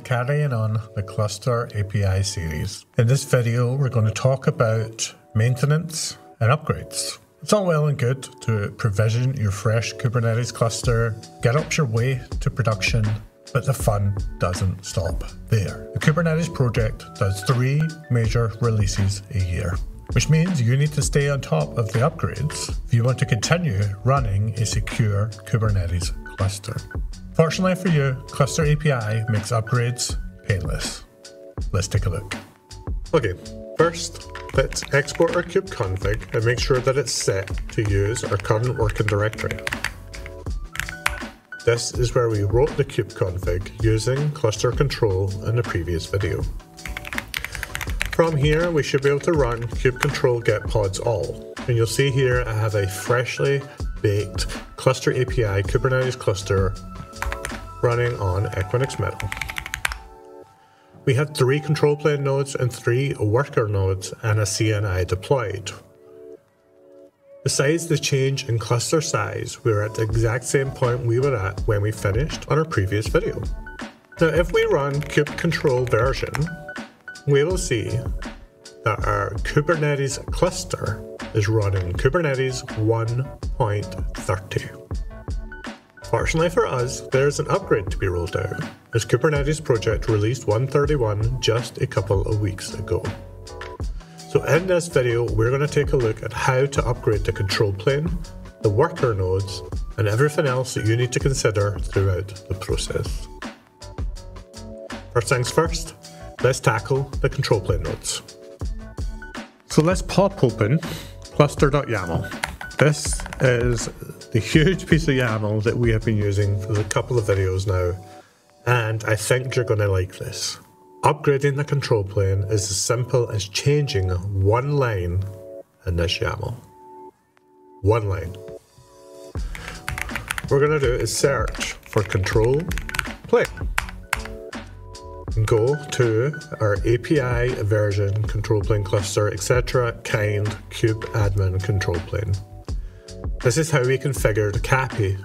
carrying on the Cluster API series. In this video, we're going to talk about maintenance and upgrades. It's all well and good to provision your fresh Kubernetes cluster, get up your way to production, but the fun doesn't stop there. The Kubernetes project does 3 major releases a year, which means you need to stay on top of the upgrades if you want to continue running a secure Kubernetes cluster. Fortunately for you, Cluster API makes upgrades painless. Let's take a look. Okay, first, let's export our kubeconfig and make sure that it's set to use our current working directory. This is where we wrote the kubeconfig using cluster control in the previous video. From here, we should be able to run kubectl get pods all. And you'll see here I have a freshly baked Cluster API Kubernetes cluster running on Equinix Metal. We have 3 control plane nodes and 3 worker nodes and a CNI deployed. Besides the change in cluster size, we're at the exact same point we were at when we finished on our previous video. Now if we run kubectl version, we will see that our Kubernetes cluster is running Kubernetes 1.30. Fortunately for us, there's an upgrade to be rolled out, as Kubernetes project released 1.31 just a couple of weeks ago. So in this video, we're going to take a look at how to upgrade the control plane, the worker nodes, and everything else that you need to consider throughout the process. First things first, let's tackle the control plane nodes. So let's pop open cluster.yaml. This is the huge piece of YAML that we have been using for a couple of videos now, and I think you're going to like this. Upgrading the control plane is as simple as changing one line in this YAML. One line. What we're going to do is search for control plane. And go to our API version, control plane cluster, etc. kind kube admin control plane. This is how we configured CAPI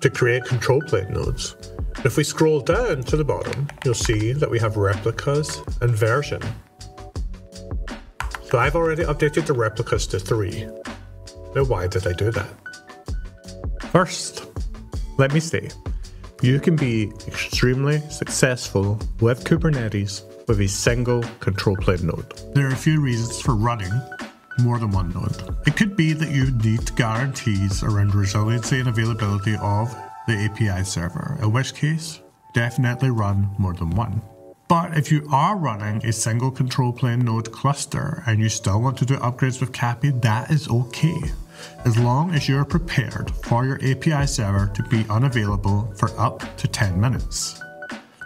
to create control plane nodes. If we scroll down to the bottom, you'll see that we have replicas and version. So I've already updated the replicas to 3. Now why did I do that? First, let me say, you can be extremely successful with Kubernetes with a single control plane node. There are a few reasons for running more than one node. It could be that you need guarantees around resiliency and availability of the API server, in which case, definitely run more than one. But if you are running a single control plane node cluster and you still want to do upgrades with CAPI, that is okay, as long as you're prepared for your API server to be unavailable for up to 10 minutes.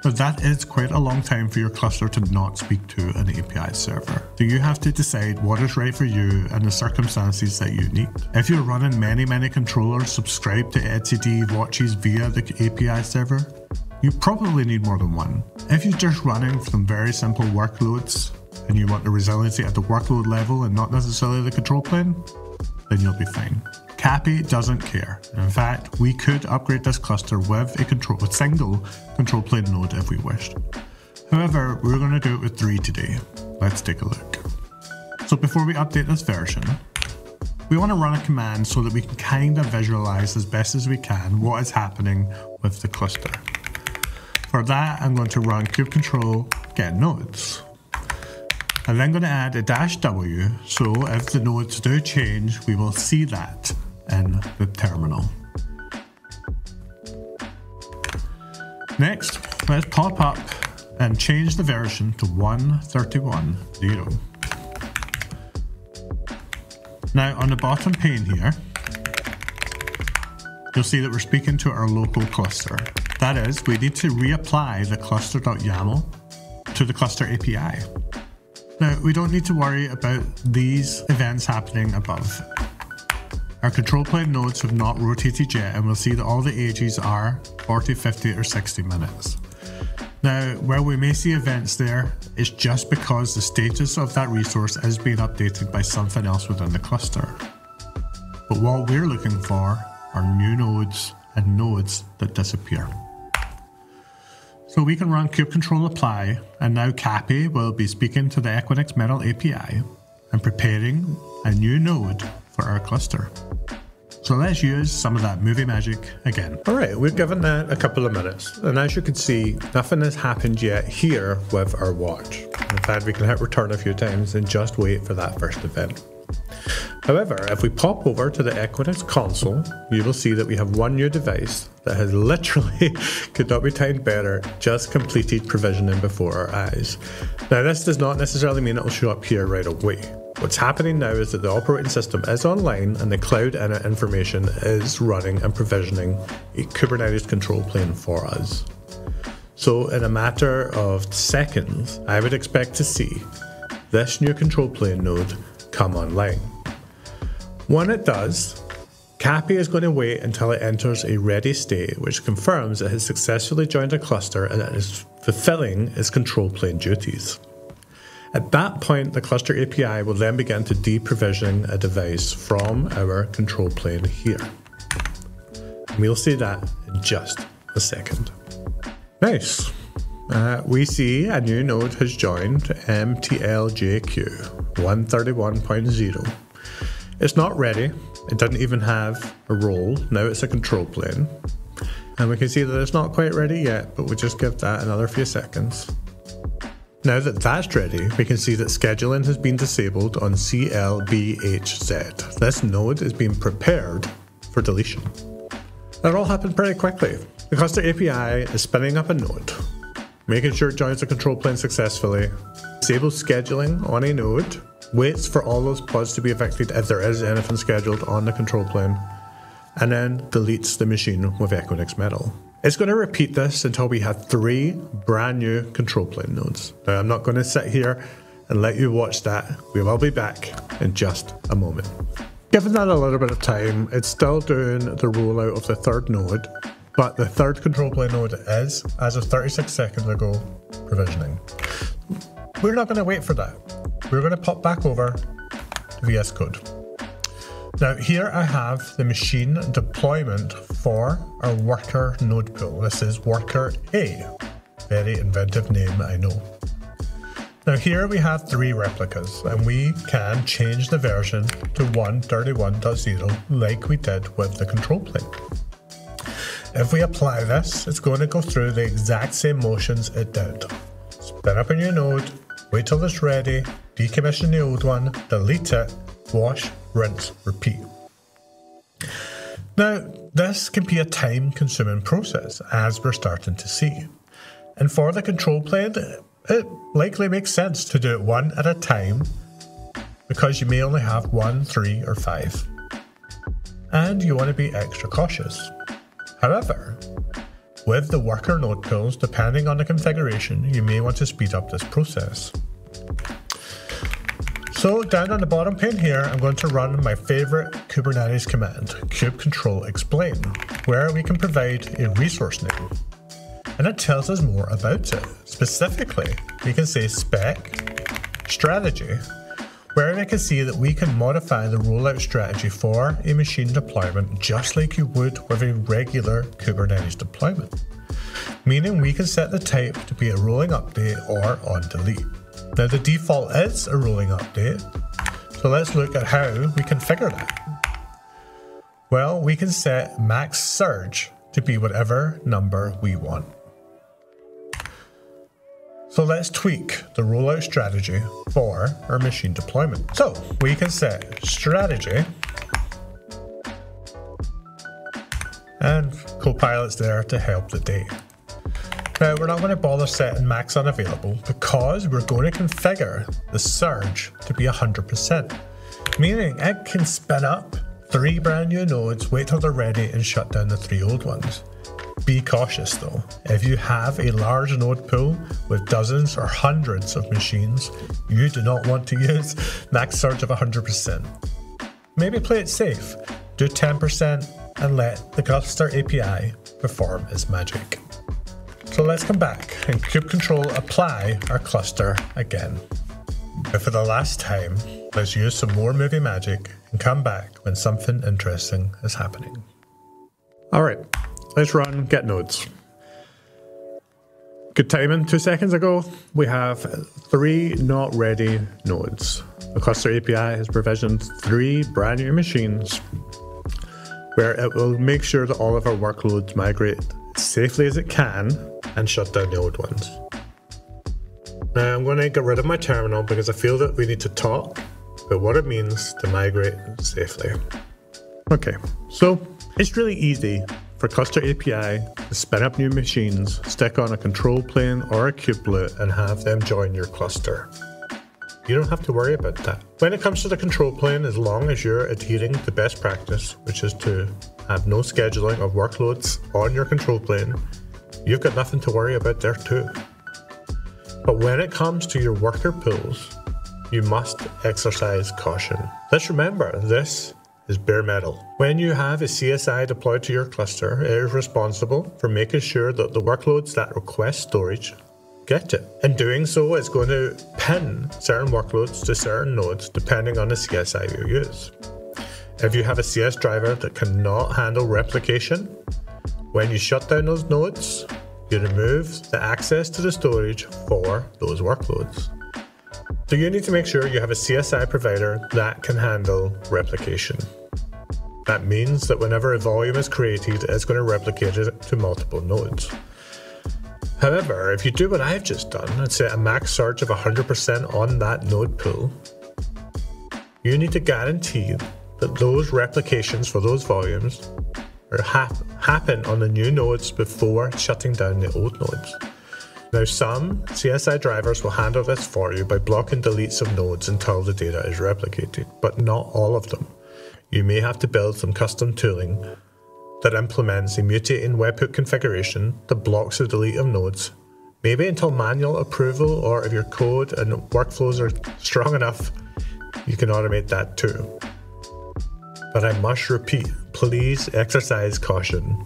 But that is quite a long time for your cluster to not speak to an API server. So you have to decide what is right for you and the circumstances that you need. If you're running many controllers subscribed to etcd watches via the API server, you probably need more than one. If you're just running some very simple workloads and you want the resiliency at the workload level and not necessarily the control plane, then you'll be fine. CAPI doesn't care. In fact, we could upgrade this cluster with a single control plane node if we wished. However, we're going to do it with 3 today. Let's take a look. So before we update this version, we want to run a command so that we can kind of visualize as best as we can what is happening with the cluster. For that, I'm going to run kubectl get nodes. I'm then going to add a -w, so if the nodes do change, we will see that in the terminal. Next, let's pop up and change the version to 1.31.0. Now on the bottom pane here, you'll see that we're speaking to our local cluster. That is, we need to reapply the cluster.yaml to the cluster API. Now, we don't need to worry about these events happening above. Our control plane nodes have not rotated yet, and we'll see that all the ages are 40, 50 or 60 minutes. Now, where we may see events there, it's just because the status of that resource is being updated by something else within the cluster. But what we're looking for are new nodes and nodes that disappear. So we can run kubectl apply, and now Cappy will be speaking to the Equinix Metal API and preparing a new node for our cluster. So let's use some of that movie magic again. Alright, we've given that a couple of minutes, and as you can see, nothing has happened yet here with our watch. In fact, we can hit return a few times and just wait for that first event. However, if we pop over to the Equinix console, you will see that we have one new device that has literally, could not be timed better, just completed provisioning before our eyes. Now this does not necessarily mean it will show up here right away. What's happening now is that the operating system is online and the cloud init information is running and provisioning a Kubernetes control plane for us. So in a matter of seconds, I would expect to see this new control plane node come online. When it does, Cappy is going to wait until it enters a ready state, which confirms it has successfully joined a cluster and it is fulfilling its control plane duties. At that point, the cluster API will then begin to deprovision a device from our control plane here. And we'll see that in just a second. Nice. We see a new node has joined MTLJQ 131.0. It's not ready. It didn't even have a role. Now it's a control plane. And we can see that it's not quite ready yet, but we'll just give that another few seconds. Now that that's ready, we can see that scheduling has been disabled on CLBHZ. This node is being prepared for deletion. That all happened pretty quickly. The cluster API is spinning up a node, making sure it joins the control plane successfully, disables scheduling on a node, waits for all those pods to be evicted if there is anything scheduled on the control plane, and then deletes the machine with Equinix Metal. It's going to repeat this until we have 3 brand new control plane nodes. Now I'm not going to sit here and let you watch that. We will be back in just a moment. Given that a little bit of time, it's still doing the rollout of the 3rd node, but the 3rd control plane node is, as of 36 seconds ago, provisioning. We're not going to wait for that. We're going to pop back over to VS Code. Now here I have the machine deployment for our worker node pool. This is worker A. Very inventive name, I know. Now here we have 3 replicas, and we can change the version to 131.0 like we did with the control plane. If we apply this, it's going to go through the exact same motions it did. Spin up a new node, wait till it's ready, decommission the old one, delete it, wash, rinse, repeat. Now, this can be a time-consuming process, as we're starting to see. And for the control plane, it likely makes sense to do it one at a time, because you may only have 1, 3, or 5. And you want to be extra cautious. However, with the worker node pools, depending on the configuration, you may want to speed up this process. So down on the bottom pane here, I'm going to run my favorite Kubernetes command, kubectl explain, where we can provide a resource name. And it tells us more about it. Specifically, we can say spec strategy, where we can see that we can modify the rollout strategy for a machine deployment just like you would with a regular Kubernetes deployment. Meaning we can set the type to be a rolling update or on delete. Now the default is a rolling update, so let's look at how we configure that. Well, we can set max surge to be whatever number we want. So let's tweak the rollout strategy for our machine deployment. So we can set strategy, and Copilot's there to help the day. Now we're not going to bother setting max unavailable because we're going to configure the surge to be 100%, meaning it can spin up 3 brand new nodes, wait till they're ready and shut down the 3 old ones. Be cautious though. If you have a large node pool with dozens or hundreds of machines, you do not want to use max surge of 100%. Maybe play it safe, do 10% and let the cluster API perform its magic. So let's come back and kubectl apply our cluster again. But for the last time, let's use some more movie magic and come back when something interesting is happening. Alright, let's run get nodes. Good timing. 2 seconds ago, we have 3 not ready nodes. The cluster API has provisioned 3 brand new machines where it will make sure that all of our workloads migrate as safely as it can and shut down the old ones. Now I'm going to get rid of my terminal because I feel that we need to talk about what it means to migrate safely. Okay, so it's really easy for Cluster API to spin up new machines, stick on a control plane or a kubelet and have them join your cluster. You don't have to worry about that. When it comes to the control plane, as long as you're adhering to best practice, which is to have no scheduling of workloads on your control plane, you've got nothing to worry about there too. But when it comes to your worker pools, you must exercise caution. Let's remember, this is bare metal. When you have a CSI deployed to your cluster, it is responsible for making sure that the workloads that request storage get it. In doing so, it's going to pin certain workloads to certain nodes depending on the CSI you use. If you have a CS driver that cannot handle replication, when you shut down those nodes, you remove the access to the storage for those workloads. So you need to make sure you have a CSI provider that can handle replication. That means that whenever a volume is created, it's going to replicate it to multiple nodes. However, if you do what I've just done and set a max search of 100% on that node pool, you need to guarantee that those replications for those volumes happen on the new nodes before shutting down the old nodes. Now, some CSI drivers will handle this for you by blocking deletes of nodes until the data is replicated, but not all of them. You may have to build some custom tooling that implements a mutating webhook configuration that blocks the delete of nodes, maybe until manual approval, or if your code and workflows are strong enough, you can automate that too. But I must repeat, please exercise caution.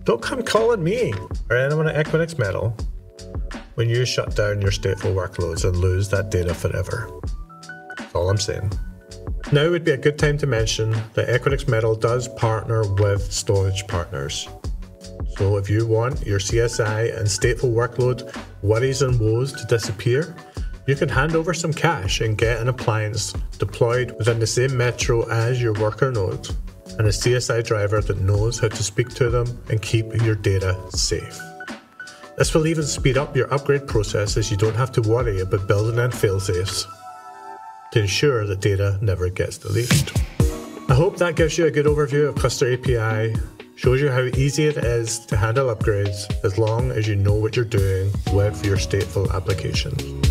Don't come calling me or anyone at Equinix Metal when you shut down your stateful workloads and lose that data forever. That's all I'm saying. Now would be a good time to mention that Equinix Metal does partner with storage partners. So if you want your CSI and stateful workload worries and woes to disappear, you can hand over some cash and get an appliance deployed within the same metro as your worker node and a CSI driver that knows how to speak to them and keep your data safe. This will even speed up your upgrade process as you don't have to worry about building in failsafes to ensure that data never gets deleted. I hope that gives you a good overview of Cluster API, shows you how easy it is to handle upgrades as long as you know what you're doing with your stateful applications.